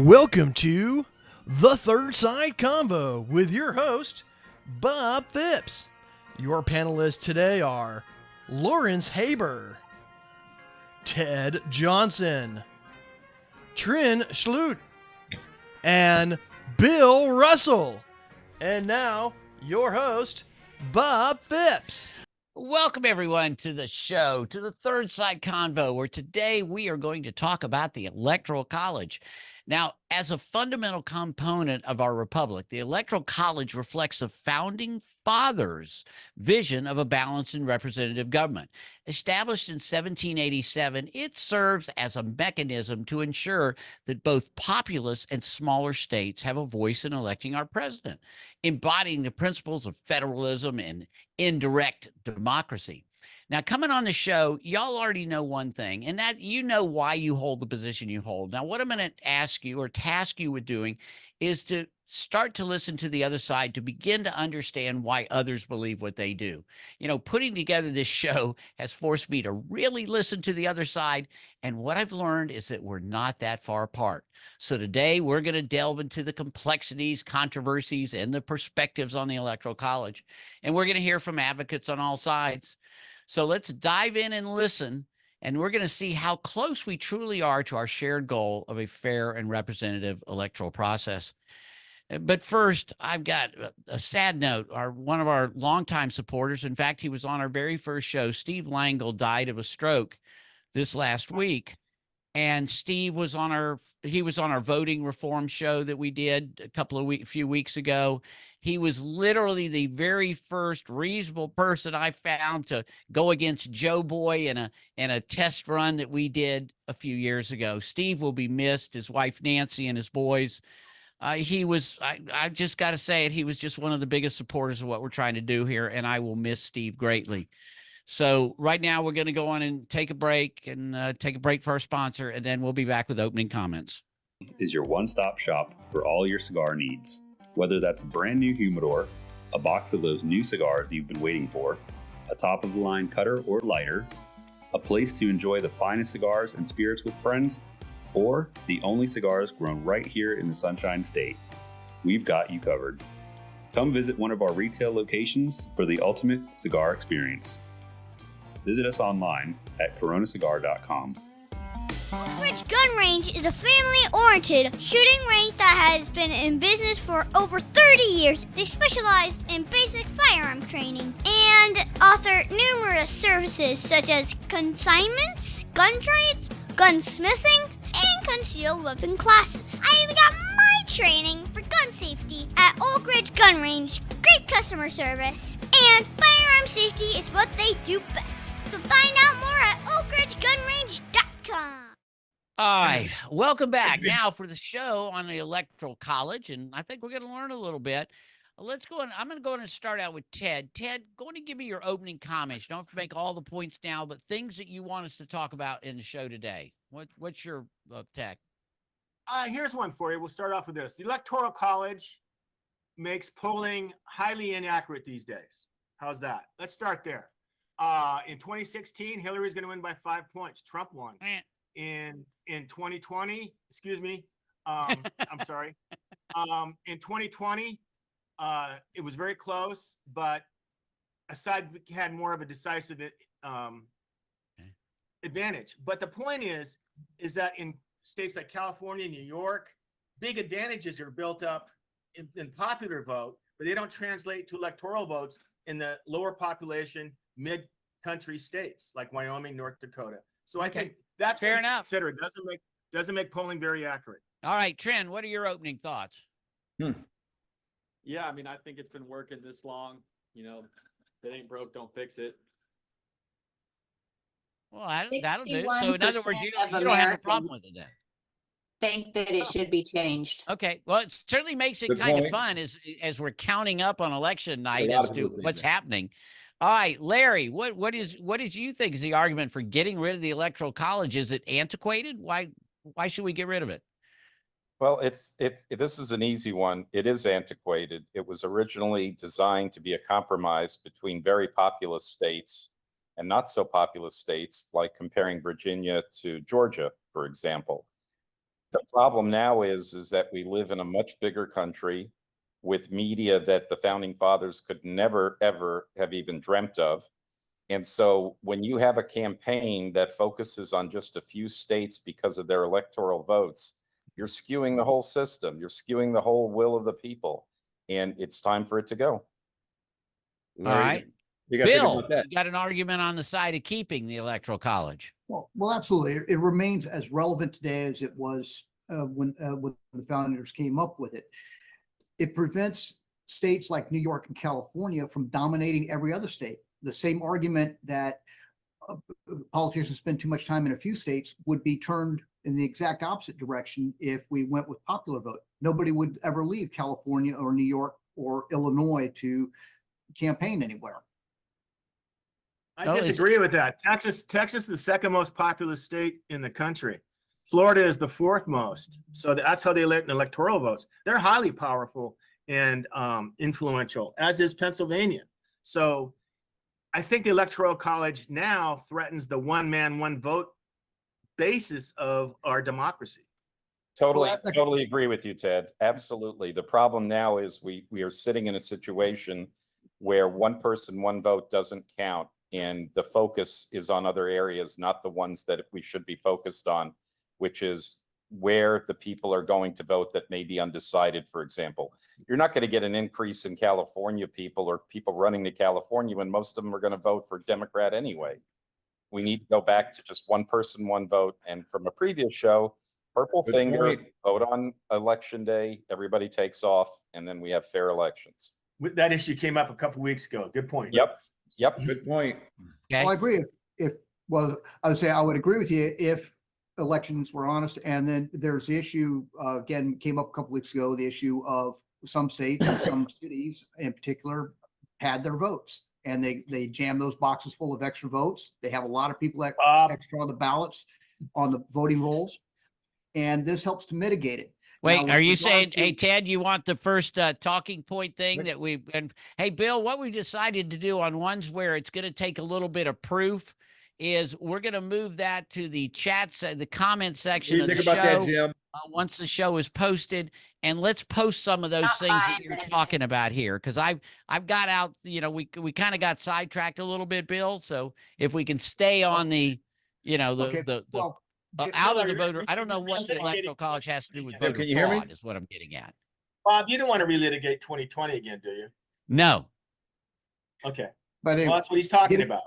Welcome to The Third Side Convo with your host, Bob Phipps. Your panelists today are Lawrence Haber, Ted Johnson, Trin Schlut, and Bill Russell. And now, your host, Bob Phipps. Welcome, everyone, to the show, to the Third Side Convo, where today we are going to talk about the Electoral College. Now, as a fundamental component of our republic, the Electoral College reflects the founding fathers' vision of a balanced and representative government. Established in 1787, it serves as a mechanism to ensure that both populous and smaller states have a voice in electing our president, embodying the principles of federalism and indirect democracy. Now, coming on the show, y'all already know one thing, and that you know why you hold the position you hold. Now, what I'm going to ask you or task you with doing is to start to listen to the other side to begin to understand why others believe what they do. You know, putting together this show has forced me to really listen to the other side. And what I've learned is that we're not that far apart. So today we're going to delve into the complexities, controversies, and the perspectives on the Electoral College. And we're going to hear from advocates on all sides. So let's dive in and listen, and we're going to see how close we truly are to our shared goal of a fair and representative electoral process. But first, I've got a sad note. One of our longtime supporters, in fact, he was on our very first show, Steve Langle, died of a stroke this last week. And Steve was on our voting reform show that we did a few weeks ago. He was literally the very first reasonable person I found to go against Joe Boy in a test run that we did a few years ago. Steve will be missed, his wife Nancy and his boys. I just got to say it, he was just one of the biggest supporters of what we're trying to do here, and I will miss Steve greatly. So right now we're going to go on and take a break for our sponsor, and then we'll be back with opening comments. Is your one-stop shop for all your cigar needs. Whether that's a brand new humidor, a box of those new cigars you've been waiting for, a top-of-the-line cutter or lighter, a place to enjoy the finest cigars and spirits with friends, or the only cigars grown right here in the Sunshine State, we've got you covered. Come visit one of our retail locations for the ultimate cigar experience. Visit us online at coronacigar.com. Oak Ridge Gun Range is a family-oriented shooting range that has been in business for over 30 years. They specialize in basic firearm training and offer numerous services such as consignments, gun trades, gunsmithing, and concealed weapon classes. I even got my training for gun safety at Oak Ridge Gun Range. Great customer service, and firearm safety is what they do best. So find out more at oakridgegunrange.com. All right, welcome back now for the show on the Electoral College, and I think we're going to learn a little bit. Let's go on. I'm going to go on and start out with Ted. Ted, go on and give me your opening comments. You don't have to make all the points now, but things that you want us to talk about in the show today. What's your tech? Here's one for you. We'll start off with this. The Electoral College makes polling highly inaccurate these days. How's that? Let's start there. In 2016, Hillary's going to win by 5 points. Trump won. In 2020, excuse me, I'm sorry. In 2020, it was very close, but Assad had more of a decisive advantage. But the point is that in states like California, New York, big advantages are built up in popular vote, but they don't translate to electoral votes in the lower population, mid-country states like Wyoming, North Dakota. So I think that's fair enough. Consider it doesn't make polling very accurate. All right, Trin, what are your opening thoughts? Yeah, I mean, I think it's been working this long. You know, if it ain't broke, don't fix it. Well, that'll do. So in other words, you don't have a problem with it then. Think that it should be changed. Okay. Well, it certainly makes it kind of fun as we're counting up on election night as to what's happening. All right, Larry, what did you think is the argument for getting rid of the Electoral College? Is it antiquated? Why should we get rid of it? Well, this is an easy one. It is antiquated. It was originally designed to be a compromise between very populous states and not so populous states, like comparing Virginia to Georgia, for example. The problem now is that we live in a much bigger country with media that the founding fathers could never, ever have even dreamt of. And so when you have a campaign that focuses on just a few states because of their electoral votes, you're skewing the whole system. You're skewing the whole will of the people. And it's time for it to go. All right. You got to think Bill, about that. you got an argument on the side of keeping the Electoral College. Well, absolutely. It remains as relevant today as it was when the founders came up with it. It prevents states like New York and California from dominating every other state. The same argument that politicians spend too much time in a few states would be turned in the exact opposite direction if we went with popular vote. Nobody would ever leave California or New York or Illinois to campaign anywhere. I disagree with that. Texas is the second most populous state in the country. Florida is the fourth most. So that's how they elect in electoral votes. They're highly powerful and influential, as is Pennsylvania. So I think the Electoral College now threatens the one man, one vote basis of our democracy. Totally agree with you, Ted. Absolutely. The problem now is we are sitting in a situation where one person, one vote doesn't count. And the focus is on other areas, not the ones that we should be focused on, which is where the people are going to vote that may be undecided, for example. You're not going to get an increase in California people or people running to California when most of them are going to vote for Democrat anyway. We need to go back to just one person, one vote. And from a previous show, purple Good finger, point. vote on election day, everybody takes off, and then we have fair elections. That issue came up a couple weeks ago. Good point. Yep. Good point. Okay. Well, I agree. I would say I would agree with you if elections were honest. And then there's the issue, again, came up a couple weeks ago, the issue of some states and some cities in particular had their votes and they jam those boxes full of extra votes. They have a lot of people extra on the ballots, on the voting rolls. And this helps to mitigate it. Wait, Now, are with you regard saying, to- hey, Ted, you want the first talking point thing that and hey, Bill, what we decided to do on ones where it's going to take a little bit of proof is we're going to move that to the chats, the comment section What of do you the think about that, show Jim? once the show is posted. And let's post some of those Not things that mine, you're then. talking about here. Cause I've got out, we kind of got sidetracked a little bit, Bill. So if we can stay on the, Okay, well, out of the you're- voter, I don't know you're what the litigating Electoral College has to do with Jim, voter can you hear me? fraud is what I'm getting at. Bob, you don't want to relitigate 2020 again, do you? No. Okay. but Well, anyway, that's what he's talking Get it- about.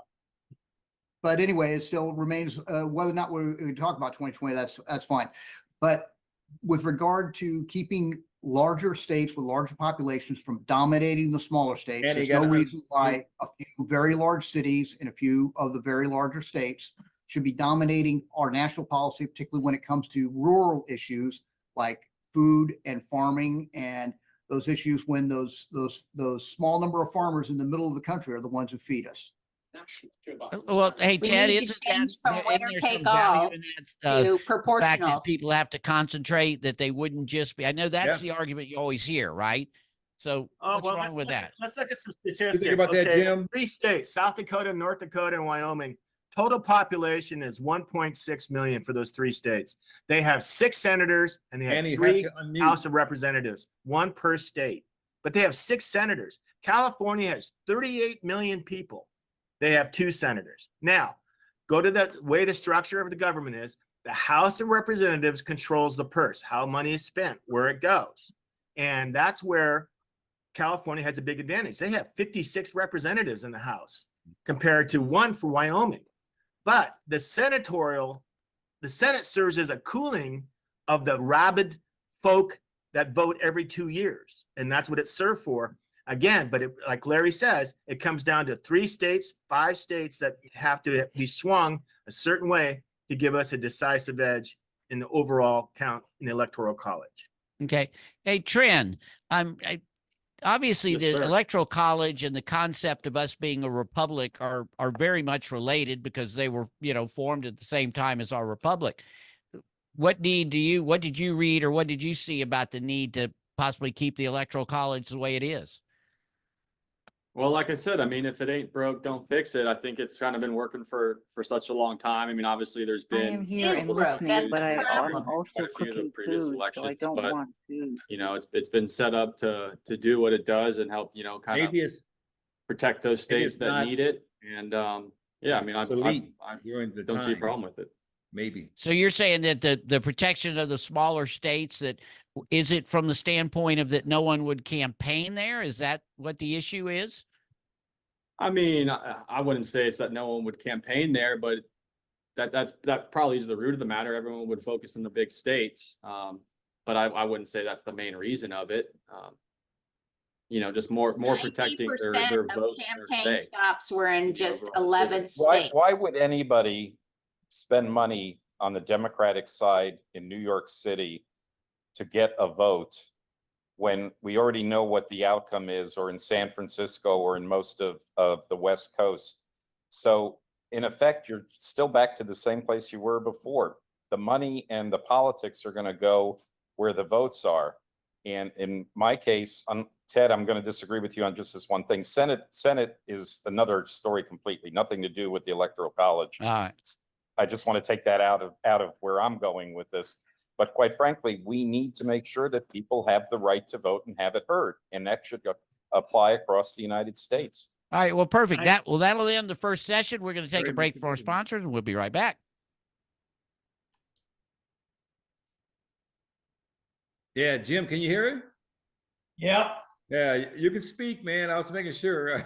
But anyway, it still remains, whether or not we talk about 2020, that's fine. But with regard to keeping larger states with larger populations from dominating the smaller states, And you there's no gotta- reason why a few very large cities in a few of the very larger states should be dominating our national policy, particularly when it comes to rural issues like food and farming and those issues when those small number of farmers in the middle of the country are the ones who feed us. Well, hey, We Ted, need to isn't change from isn't winner there take some value all in that, to the fact proportional. that people have to concentrate, that they wouldn't just be, I know that's the argument you always hear, right? So what's wrong with that? Let's look at some You statistics. think about that, Okay, Jim? 3 states, South Dakota, North Dakota, and Wyoming. Total population is 1.6 million for those 3 states. They have 6 senators and they have And he had 3 to unmute. House of Representatives, 1 per state. But they have 6 senators. California has 38 million people. They have 2 senators. Now, go to the way the structure of the government is. The House of Representatives controls the purse, how money is spent, where it goes. And that's where California has a big advantage. They have 56 representatives in the House compared to 1 for Wyoming. But the Senate serves as a cooling of the rabid folk that vote every 2 years. And that's what it's served for. Again, but like Larry says, it comes down to 3 states, 5 states that have to be swung a certain way to give us a decisive edge in the overall count in the Electoral College. Okay. Hey, Trin, obviously Yes, the sir. Electoral College and the concept of us being a republic are very much related because they were, formed at the same time as our republic. What did you read or what did you see about the need to possibly keep the Electoral College the way it is? Well, like I said, I mean, if it ain't broke, don't fix it. I think it's kind of been working for such a long time. I mean, obviously there's I am been here Is and broke, listening, that's but the I am problem. also quite a few of the cooking previous food, so I elections, don't but want food. you know, it's been set up to do what it does and help, you know, kind of Maybe it's protect those maybe states it's that not need it. And yeah, I mean, I obsolete during the don't see a time. problem with it. Maybe. So you're saying that the protection of the smaller states, that is it from the standpoint of that no one would campaign there? Is that what the issue is? I mean, I wouldn't say it's that no one would campaign there, but that probably is the root of the matter. Everyone would focus on the big states. But I wouldn't say that's the main reason of it. You know, just more protecting 90% their of vote and their campaign say. stops were in the just overall 11 decision. Why, states. why would anybody spend money on the Democratic side in New York City to get a vote when we already know what the outcome is, or in San Francisco or in most of the West Coast? So in effect, you're still back to the same place you were before. The money and the politics are going to go where the votes are. And in my case, Ted, I'm going to disagree with you on just this one thing. Senate is another story completely, nothing to do with the Electoral College. All right. I just want to take that out of where I'm going with this. But quite frankly, we need to make sure that people have the right to vote and have it heard, and that should apply across the United States. All right. Well, perfect. I- That'll end the first session. We're going to take Very a break for our misleading. sponsors, and we'll be right back. Yeah, Jim, can you hear it? Yep, Yeah, you can speak, man. I was making sure.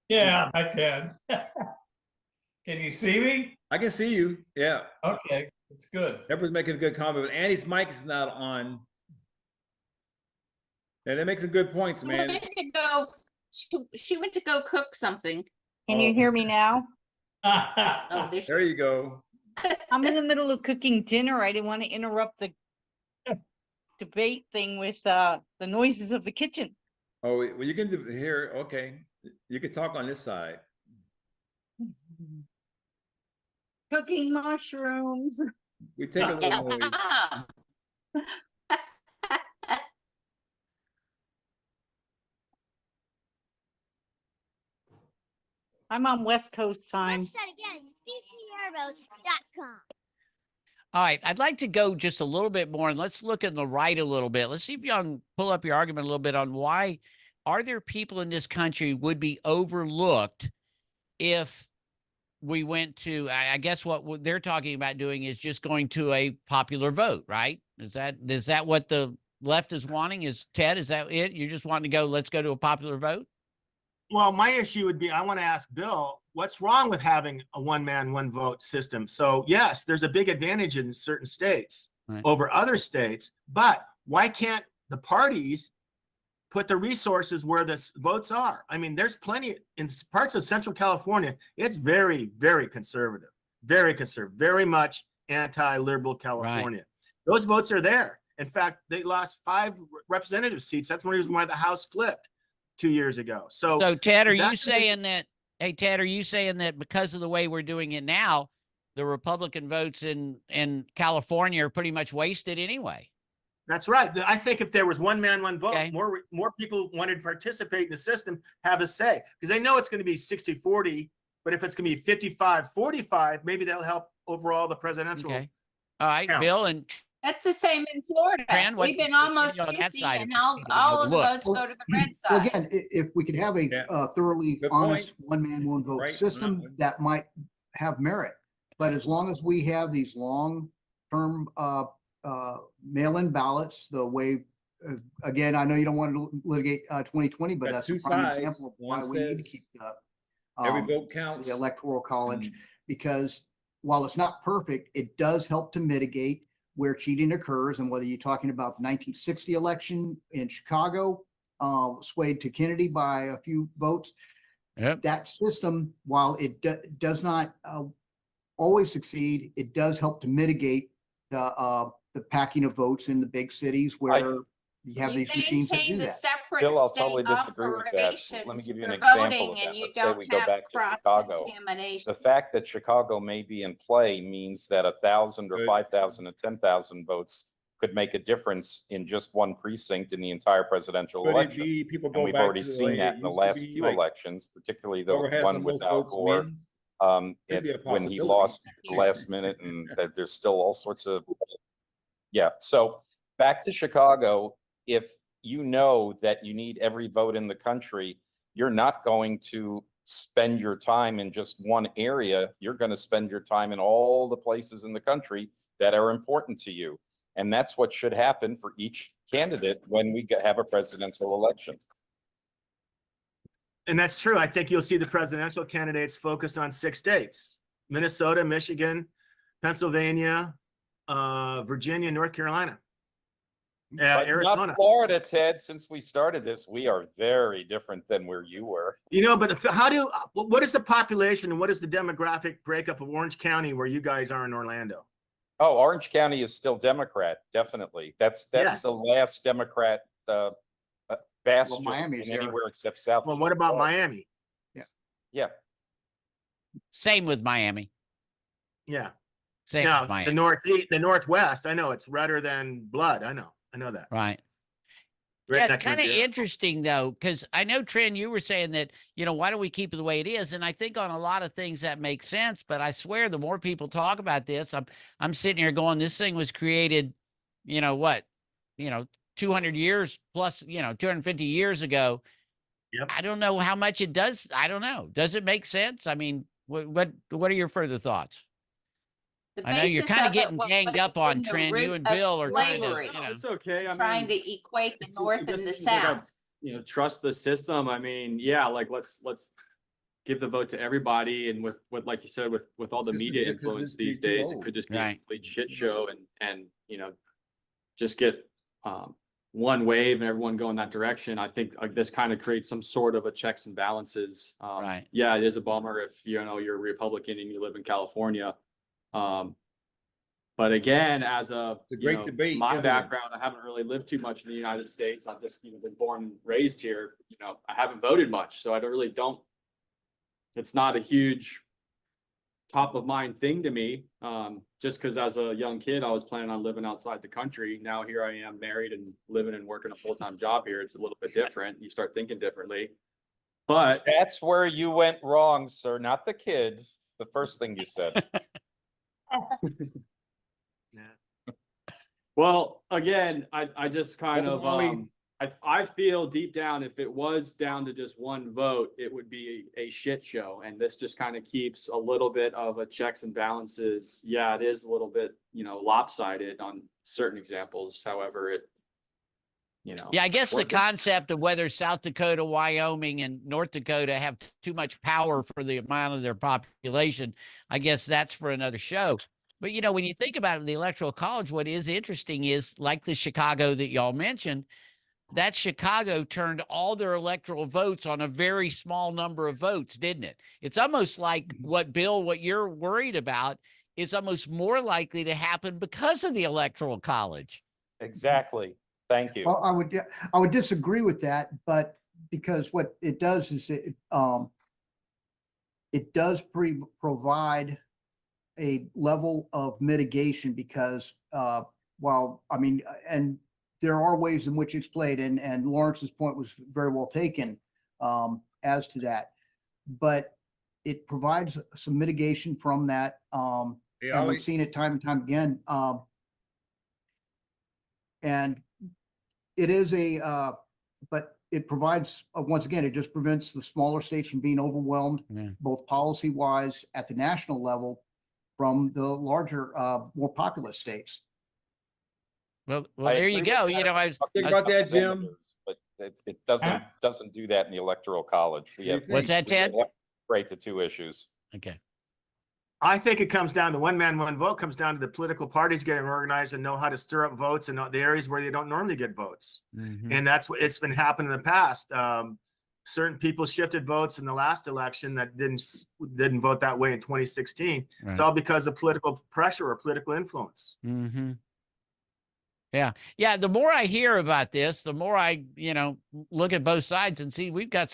yeah, I can. Can you see me? I can see you. Yeah. Okay, it's good. Everyone's making a good comment, but Annie's mic is not on. And that makes some good points, man. She went to go cook something. Can you hear me now? Oh, There you go. I'm in the middle of cooking dinner. I didn't want to interrupt the debate thing with the noises of the kitchen. Oh, well, you can hear. Okay, you can talk on this side. Cooking mushrooms. We take a little noise. I'm on West Coast time. Website again, bcairboats.com. All right. I'd like to go just a little bit more, and let's look at the right a little bit. Let's see if y'all can pull up your argument a little bit on why are there people in this country would be overlooked if we went to, I guess what they're talking about doing is just going to a popular vote, right? Is that what the left is wanting? Is Ted, is that it? You're just wanting to go, let's go to a popular vote? Well, my issue would be, I want to ask Bill, what's wrong with having a one man, one vote system? So yes, there's a big advantage in certain states Right. over other states, but why can't the parties put the resources where the votes are? I mean, there's plenty in parts of Central California. It's very, very conservative, very much anti-liberal California. Those votes are there. In fact, they lost 5 representative seats. That's one reason why the House flipped 2 years ago. So Ted, are you that's- saying that, hey, Ted, are you saying that because of the way we're doing it now, the Republican votes in California are pretty much wasted anyway? That's right. I think if there was one man, one vote, Okay. more people wanted to participate in the system, have a say, because they know it's going to be 60-40, but if it's going to be 55-45, maybe that'll help overall the presidential. Okay. All right, count. Bill and That's the same in Florida. Fran, what- We've been what almost do you think on that 50 side and of all, people all of the look? votes go to the red Well, side. again, if we could have Yeah. a thoroughly Good honest point. one man, one vote Right on that system, one. that might have merit. But as long as we have these long-term mail-in ballots, the way, again, I know you don't want to litigate 2020, but Got that's a two prime sides. example of why One we need to says keep every um, vote counts. the Electoral College, and because while it's not perfect, it does help to mitigate where cheating occurs. And whether you're talking about the 1960 election in Chicago, swayed to Kennedy by a few votes, Yep. that system, while it does not always succeed, it does help to mitigate the packing of votes in the big cities where you have You these machines that maintain do the that. separate Bill, I'll state totally disagree with that. Let me operations give you for an example voting, of and that. you Let's say don't we go have back to Chicago. cross-contamination. The fact that Chicago may be in play means that 1,000 or Good. 5,000 or 10,000 votes could make a difference in just one precinct in the entire presidential Could it election. be people And go we've back already to the seen way that it in the used to last be, few like elections, particularly the whoever has the one with most Al votes Gore. wins? Um, Could be a when he possibility. lost the last minute, and that there's still all sorts of, yeah. So back to Chicago, if you know that you need every vote in the country, you're not going to spend your time in just one area. You're going to spend your time in all the places in the country that are important to you. And that's what should happen for each candidate when we have a presidential election. And that's true. I think you'll see the presidential candidates focus on 6 states: Minnesota, Michigan, Pennsylvania, Virginia, North Carolina, But Arizona. not Florida, Ted. Since we started this, we are very different than where you were. You know, but what is the population and what is the demographic breakup of Orange County where you guys are in Orlando? Oh, Orange County is still Democrat, definitely. That's Yes. the last Democrat bastion Miami's in there. anywhere except South. Well, what about Miami? Yeah. Same with Miami. Yeah. Same Now, with Miami. the Northeast, the Northwest, I know it's redder than blood. I know that. Right. Right Yeah, neck it's kind of here. interesting though, because I know, Trent, you were saying that, why don't we keep it the way it is? And I think on a lot of things that makes sense, but I swear the more people talk about this, I'm sitting here going, this thing was created, 200 years plus, 250 years ago. Yep. I don't know how much it does. I don't know. Does it make sense? I mean, what are your further thoughts? The I know you're basis kind of of getting it ganged was up on, in the Trent. You root and of Bill are trying to, slavery. No, it's okay. I Trying mean, to equate the it North and just the seems like South. trust the system. I mean, yeah, like let's give the vote to everybody. And with like you said, with all the System media could influence just be these too days, it old. could just be a Right. complete shit show and just get one wave and everyone go in that direction. I think this kind of creates some sort of a checks and balances. Right. Yeah, it is a bummer if you're a Republican and you live in California. But again, as It's a great debate, my isn't it? background, I haven't really lived too much in the United States. I've just been born and raised here. I haven't voted much, so I don't. It's not a huge top of mind thing to me. Just because as a young kid, I was planning on living outside the country. Now here I am, married and living and working a full-time job here. It's a little bit different. You start thinking differently. But That's where you went wrong, sir. Not the kid. The first thing you said. well, again, I just kind Well, of Molly- I feel deep down if it was down to just one vote, it would be a shit show. And this just kind of keeps a little bit of a checks and balances. Yeah, it is a little bit, lopsided on certain examples. However, Yeah, I guess the working. concept of whether South Dakota, Wyoming, and North Dakota have too much power for the amount of their population, I guess that's for another show. But, when you think about it, the Electoral College, what is interesting is like the Chicago that y'all mentioned, that Chicago turned all their electoral votes on a very small number of votes, didn't it? It's almost like what you're worried about is almost more likely to happen because of the Electoral College. Exactly. Thank you. Well, I would disagree with that, but because what it does is it does provide a level of mitigation because and there are ways in which it's played, and Lawrence's point was very well taken as to that, but it provides some mitigation from that, Hey, and Ollie, we've seen it time and time again, and it is but it provides, once again, it just prevents the smaller states from being overwhelmed, Yeah. both policy wise at the national level from the larger, more populous states. Well, I there you agree go. with that. I was, Think I about was- that, Jim. Senators, but it doesn't do that in the Electoral College. We What do you have what's that, we Ted? have right to two issues. Okay. I think it comes down to one man, one vote, comes down to the political parties getting organized and know how to stir up votes in the areas where they don't normally get votes. Mhm. And that's what it's been happening in the past. Certain people shifted votes in the last election that didn't vote that way in 2016. Right. It's all because of political pressure or political influence. Mm-hmm. Yeah. Yeah. The more I hear about this, the more I, look at both sides and see we got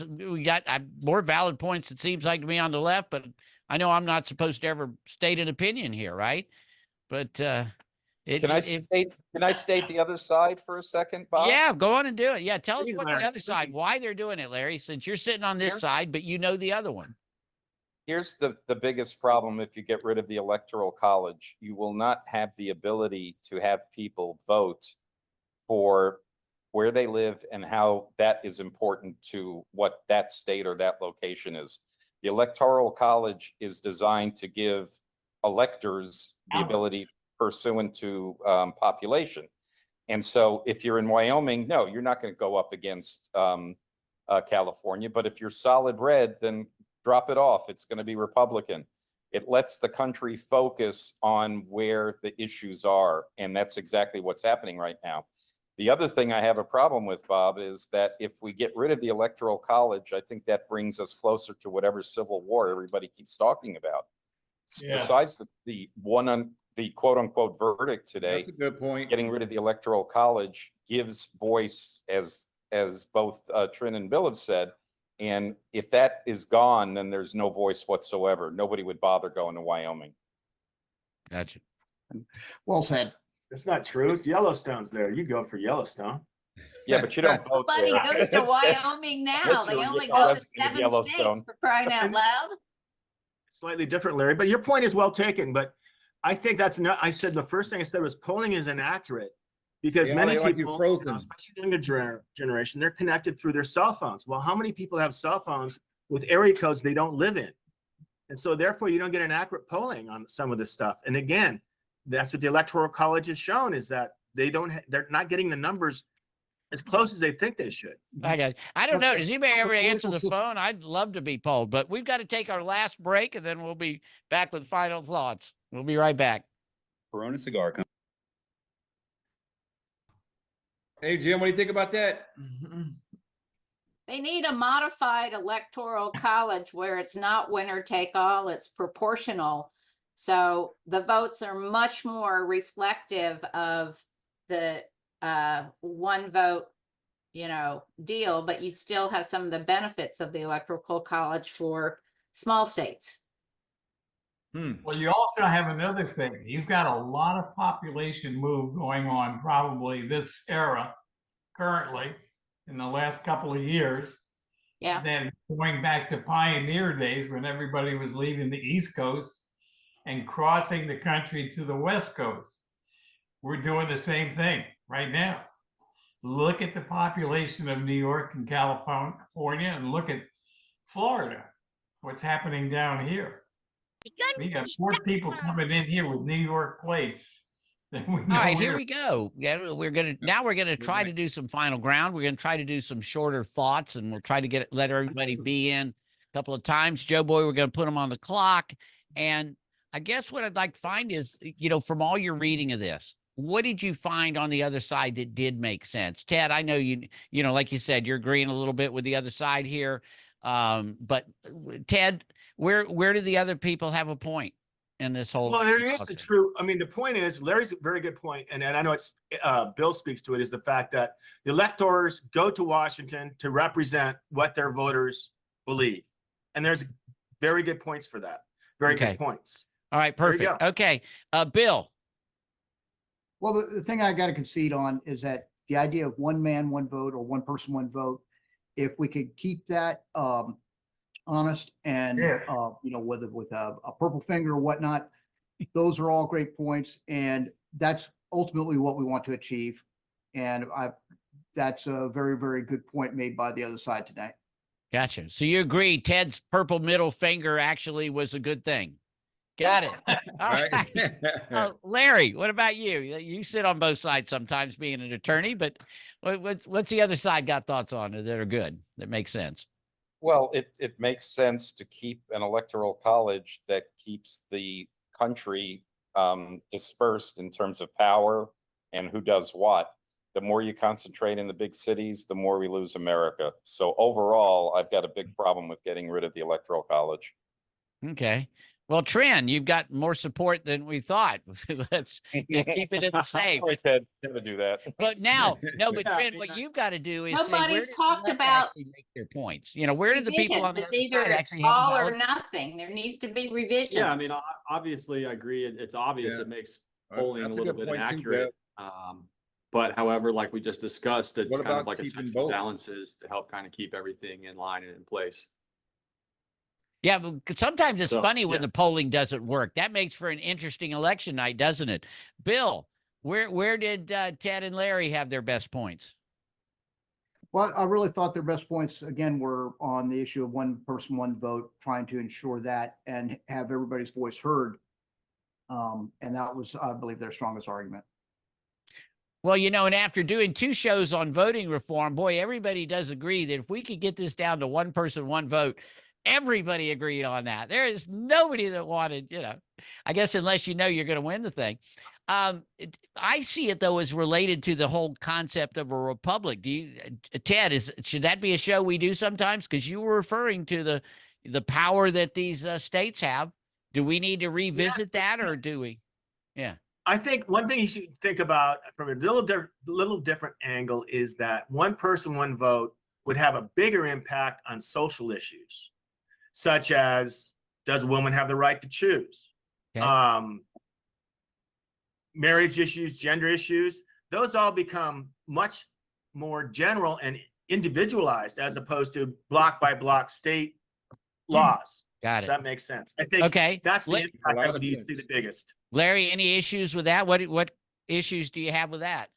more valid points, it seems like to me, on the left, but I know I'm not supposed to ever state an opinion here. Right. But, Can I state the other side for a second, Bob? Yeah, go on and do it. Yeah, tell us Please, what Larry, the other side, please. why they're doing it, Larry, since you're sitting on this side, but you know the other one. Here's the biggest problem if you get rid of the Electoral College. You will not have the ability to have people vote for where they live and how that is important to what that state or that location is. The Electoral College is designed to give electors the ability pursuant to population. And so if you're in Wyoming, no, you're not going to go up against California. But if you're solid red, then drop it off. It's going to be Republican. It lets the country focus on where the issues are. And that's exactly what's happening right now. The other thing I have a problem with, Bob, is that if we get rid of the Electoral College, I think that brings us closer to whatever civil war everybody keeps talking about. Yeah. Besides the one on the quote unquote verdict today, That's a good point. getting rid of the Electoral College gives voice, as both Trin and Bill have said. And if that is gone, then there's no voice whatsoever. Nobody would bother going to Wyoming. Gotcha. Well said. That's not true. Yellowstone's there. You go for Yellowstone. Yeah, but you don't vote Nobody there. goes to Wyoming now. Unless They you're only a go to resident of 7 Yellowstone. states, for crying out loud. Slightly different, Larry, but your point is well taken. But I think that's not, I said, the first thing I said was polling is inaccurate because Yeah, many they like you people, frozen. especially the younger generation, they're connected through their cell phones. Well, how many people have cell phones with area codes they don't live in? And so therefore you don't get an accurate polling on some of this stuff. And again, that's what the Electoral College has shown, is that they're not getting the numbers as close as they think they should. I got. I don't know. Does anybody But ever the answer political the system- phone? I'd love to be polled, but we've got to take our last break, and then we'll be back with final thoughts. We'll be right back. Corona Cigar Company. Hey, Jim, what do you think about that? They need a modified electoral college where it's not winner take all, it's proportional. So the votes are much more reflective of the one vote, deal, but you still have some of the benefits of the electoral college for small states. Well, you also have another thing. You've got a lot of population move going on probably this era currently in the last couple of years. Yeah. Then going back to pioneer days when everybody was leaving the East Coast and crossing the country to the West Coast. We're doing the same thing right now. Look at the population of New York and California and look at Florida. What's happening down here? We got more people coming in here with New York plates than we know. All right, here we go. Yeah, we're gonna try to do some final ground. We're gonna try to do some shorter thoughts, and we'll try to let everybody be in a couple of times. Joe Boy, we're gonna put them on the clock, and I guess what I'd like to find is, from all your reading of this, what did you find on the other side that did make sense? Ted, I know like you said, you're agreeing a little bit with the other side here. But Ted, where do the other people have a point in this whole? Well, there is the true. I mean, the point is, Larry's a very good point, and I know it's Bill speaks to it, is the fact that the electors go to Washington to represent what their voters believe, and there's very good points for that. Very good points. All right, perfect. Okay, Bill. Well, the thing I got to concede on is that the idea of one man, one vote, or one person, one vote, if we could keep that honest and, with a purple finger or whatnot, those are all great points. And that's ultimately what we want to achieve. And that's a very, very good point made by the other side tonight. Gotcha. So you agree Ted's purple middle finger actually was a good thing. Got it. All right. Larry, what about you? You sit on both sides sometimes being an attorney, but what's the other side got thoughts on that are good, that make sense? Well, it makes sense to keep an electoral college that keeps the country dispersed in terms of power and who does what. The more you concentrate in the big cities, the more we lose America. So overall, I've got a big problem with getting rid of the electoral college. Okay. Well, Trin, you've got more support than we thought. Let's keep it in the same. Sorry, Ted, never do that. But Trin, what you've got to do is Nobody's talked about make their points. Where do the people on the it's other either side actually have all or valid- nothing. There needs to be revisions. Yeah, I mean, obviously, I agree. It's obvious. Yeah. It makes polling a That's a little good bit point too, inaccurate. But however, like we just discussed, it's What kind of about like a keeping checks both? and balances to help kind of keep everything in line and in place. Yeah, but sometimes it's So, funny when yeah. the polling doesn't work. That makes for an interesting election night, doesn't it? Bill, where did Ted and Larry have their best points? Well, I really thought their best points, again, were on the issue of one person, one vote, trying to ensure that and have everybody's voice heard. And that was, I believe, their strongest argument. Well, and after doing 2 shows on voting reform, boy, everybody does agree that if we could get this down to one person, one vote, everybody agreed on that. There is nobody that wanted, I guess unless you're going to win the thing. I see it though as related to the whole concept of a republic. Do you, Ted? Should that be a show we do sometimes? Because you were referring to the power that these states have. Do we need to revisit that, or do we? Yeah. I think one thing you should think about from a little different angle is that one person, one vote would have a bigger impact on social issues, such as, does a woman have the right to choose? Okay. Marriage issues, gender issues, those all become much more general and individualized as opposed to block by block state laws. Got it. That makes sense. I think Okay. that's the Let- impact A lot that of we need to see sense. the biggest. Larry, any issues with that? What issues do you have with that?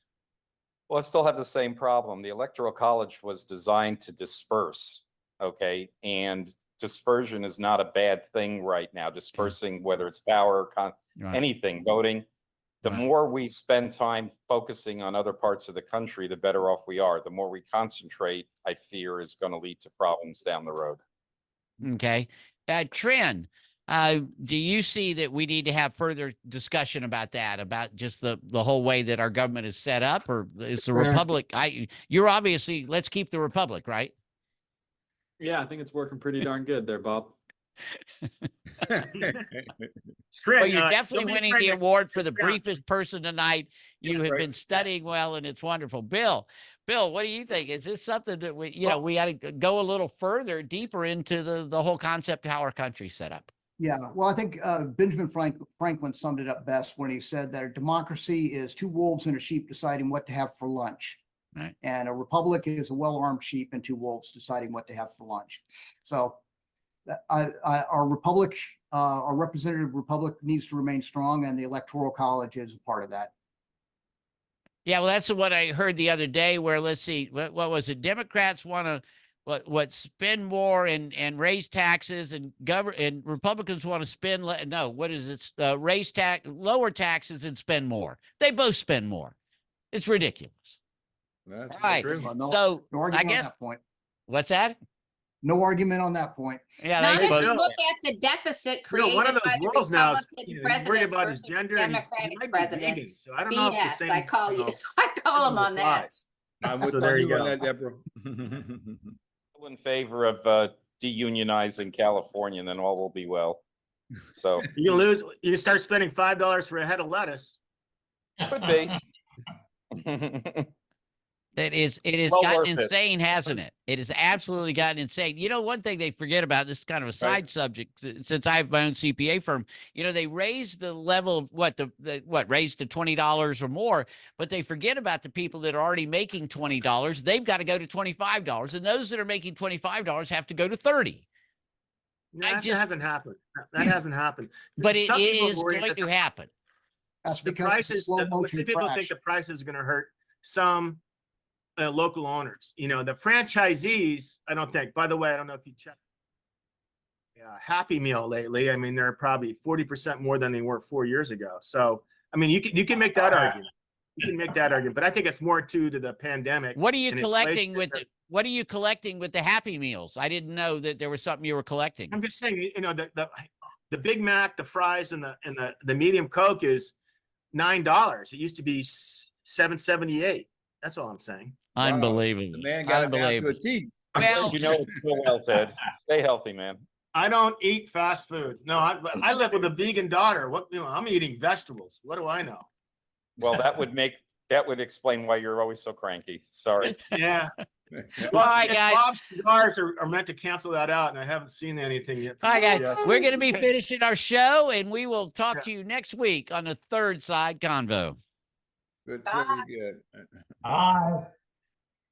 Well, I still have the same problem. The Electoral College was designed to disperse, okay? And dispersion is not a bad thing right now. Dispersing, whether it's power, Right. anything, voting. The Right. more we spend time focusing on other parts of the country, the better off we are. The more we concentrate, I fear, is going to lead to problems down the road. Okay. Trin, do you see that we need to have further discussion about that, about just the whole way that our government is set up, or is the republic? You're obviously, let's keep the republic, right? Yeah, I think it's working pretty darn good there, Bob. Well, you're definitely winning the award for the round. briefest person tonight. You have right. been studying well, and it's wonderful. Bill, what do you think? Is this something that we got to go a little further, deeper into the whole concept of how our country's set up? Yeah, well, I think Benjamin Franklin summed it up best when he said that a democracy is 2 wolves and a sheep deciding what to have for lunch. Right. And a republic is a well-armed sheep and 2 wolves deciding what to have for lunch. So our republic, our representative republic needs to remain strong, and the Electoral College is a part of that. Yeah, well, that's what I heard the other day, where, let's see, what was it? Democrats want to what spend more and raise taxes, and Republicans want to spend what is it? Raise lower taxes and spend more. They both spend more. It's ridiculous. That's All right. true. So No I argument on guess that point. what's that? No argument on that point. Yeah, Not they if both. you look at the deficit created One of those by the worlds now is Republican he's worried presidents about his versus gender and he Democratic might be vegan, presidents. so I don't know if the BS, same. I call you, I call them on that. applies. I'm with So there you you on go. that, Deborah. Still in favor of deunionizing California, and then all will be well. So You can start spending $5 for a head of lettuce. could be. It has Well gotten worth it. insane, hasn't it? It has absolutely gotten insane. One thing they forget about, this is kind of a side subject, since I have my own CPA firm, they raised the level of raised to $20 or more, but they forget about the people that are already making $20. They've got to go to $25, and those that are making $25 have to go to $30. No, that hasn't happened. That hasn't happened. But it Some people is worry going that to happen. That's The because it's a prices, slow some motion people think crash. the price is going to hurt some local owners. The franchisees, I don't think. By the way, I don't know if you checked Happy Meal lately. I mean, they're probably 40% more than they were 4 years ago. So, I mean, you can make that argument. You can make that argument, but I think it's more to the pandemic. What are you and collecting inflation. What are you collecting with the Happy Meals? I didn't know that there was something you were collecting. I'm just saying, the Big Mac, the fries, and the medium Coke is $9. It used to be $7.78. That's all I'm saying. Unbelievable. The man got it down to a Unbelievable. T. Well, You know it so well, Ted. Stay healthy, man. I don't eat fast food. No, I live with a vegan daughter. I'm eating vegetables. What do I know? Well, that would make That would explain why you're always so cranky. Sorry. Yeah. Yeah. Well, All right, it's guys. Bob's cigars are meant to cancel that out, and I haven't seen anything yet. All right, guys, Yes. we're going to be finishing our show, and we will talk Yeah. to you next week on the Third Side Convo. Good, very good. Bye.